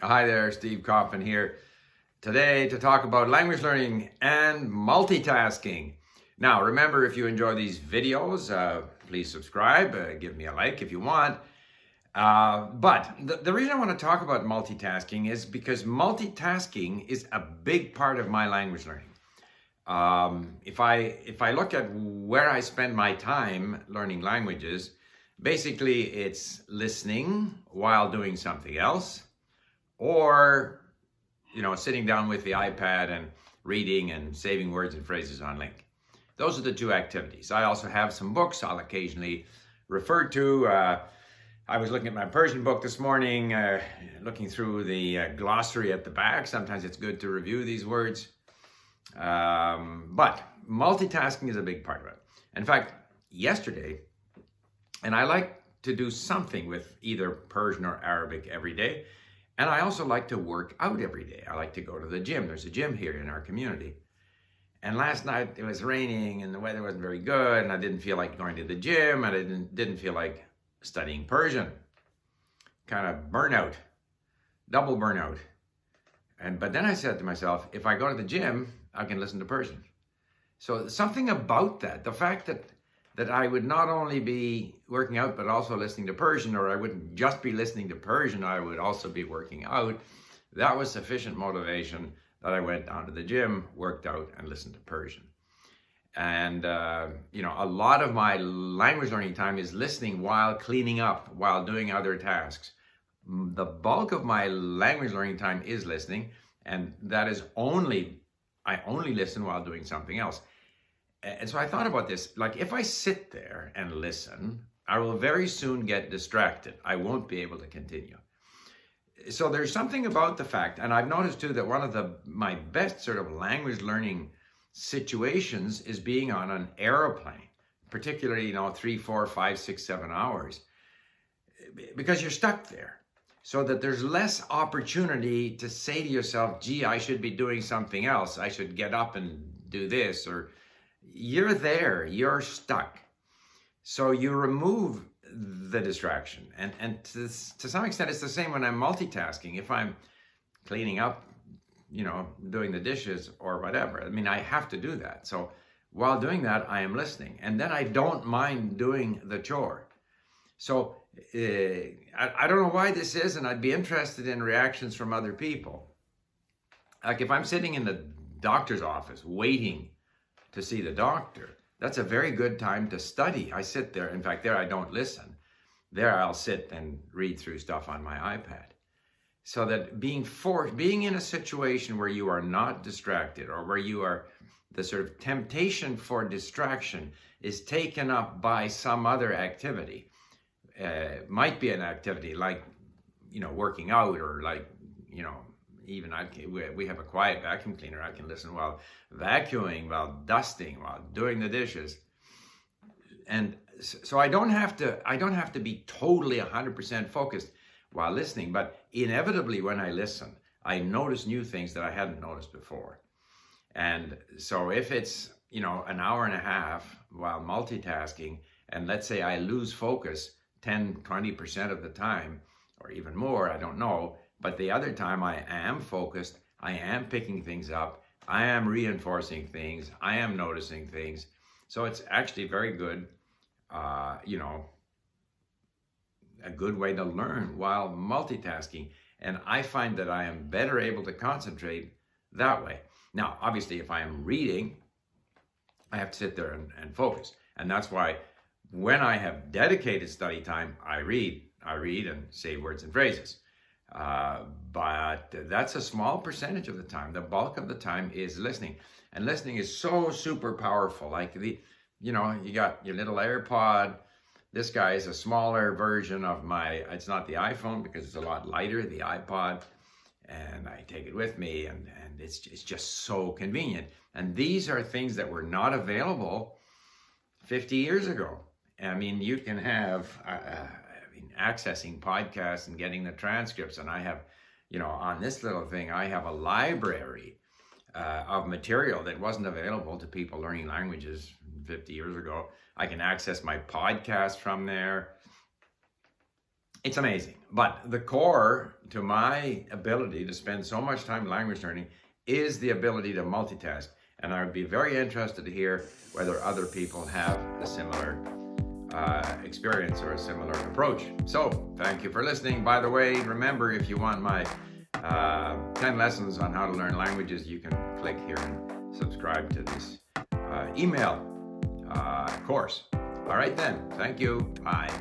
Hi there, Steve Kaufman here. Today to talk about language learning and multitasking. Now, remember, if you enjoy these videos, please subscribe, give me a like if you want. But the reason I want to talk about multitasking is because multitasking is a big part of my language learning. If I look at where I spend my time learning languages, basically it's listening while doing something else, or sitting down with the iPad and reading and saving words and phrases on link. Those are the two activities. I also have some books I'll occasionally refer to. I was looking at my Persian book this morning, looking through the glossary at the back. Sometimes it's good to review these words. But multitasking is a big part of it. In fact, yesterday, and I like to do something with either Persian or Arabic every day. And I also like to work out every day. I like to go to the gym. There's a gym here in our community. And last night it was raining and the weather wasn't very good, and I didn't feel like going to the gym, and I didn't feel like studying Persian. Kind of burnout, double burnout. But then I said to myself, if I go to the gym, I can listen to Persian. So something about that, the fact that I would not only be working out, but also listening to Persian, or I wouldn't just be listening to Persian, I would also be working out. That was sufficient motivation that I went down to the gym, worked out, and listened to Persian. And, a lot of my language learning time is listening while cleaning up, while doing other tasks. The bulk of my language learning time is listening, and that is I only listen while doing something else. And so I thought about this, like if I sit there and listen, I will very soon get distracted. I won't be able to continue. So there's something about the fact, and I've noticed too that one of my best sort of language learning situations is being on an airplane, particularly, 3, 4, 5, 6, 7 hours, because you're stuck there. So that there's less opportunity to say to yourself, gee, I should be doing something else. I should get up and do this, or you're there, you're stuck. So you remove the distraction. And to some extent, it's the same when I'm multitasking. If I'm cleaning up, doing the dishes or whatever, I have to do that. So while doing that, I am listening. And then I don't mind doing the chore. So I don't know why this is, and I'd be interested in reactions from other people. Like if I'm sitting in the doctor's office waiting to see the doctor, that's a very good time to study. I sit there. In fact, there I don't listen. There I'll sit and read through stuff on my iPad. So that being in a situation where you are not distracted, or where you are, the sort of temptation for distraction is taken up by some other activity. Might be an activity like, working out, or like, even we have a quiet vacuum cleaner. I can listen while vacuuming, while dusting, while doing the dishes. And so I don't have to be totally 100% focused while listening, but inevitably when I listen, I notice new things that I hadn't noticed before. And so if it's, an hour and a half while multitasking, and let's say I lose focus 10, 20% of the time, or even more, I don't know. But the other time I am focused, I am picking things up, I am reinforcing things, I am noticing things. So it's actually very good, a good way to learn while multitasking. And I find that I am better able to concentrate that way. Now, obviously, if I am reading, I have to sit there and focus. And that's why when I have dedicated study time, I read and say words and phrases. But that's a small percentage of the time. The bulk of the time is listening. And listening is so super powerful. Like you got your little AirPod. This guy is a smaller version of it's not the iPhone because it's a lot lighter, the iPod. And I take it with me, and it's just so convenient. And these are things that were not available 50 years ago. You can have, accessing podcasts and getting the transcripts. And I have, on this little thing, I have a library of material that wasn't available to people learning languages 50 years ago. I can access my podcast from there. It's amazing. But the core to my ability to spend so much time language learning is the ability to multitask. And I would be very interested to hear whether other people have a similar experience or a similar approach. So thank you for listening. By the way, remember, if you want my 10 lessons on how to learn languages, you can click here and subscribe to this email course. All right then. Thank you. Bye.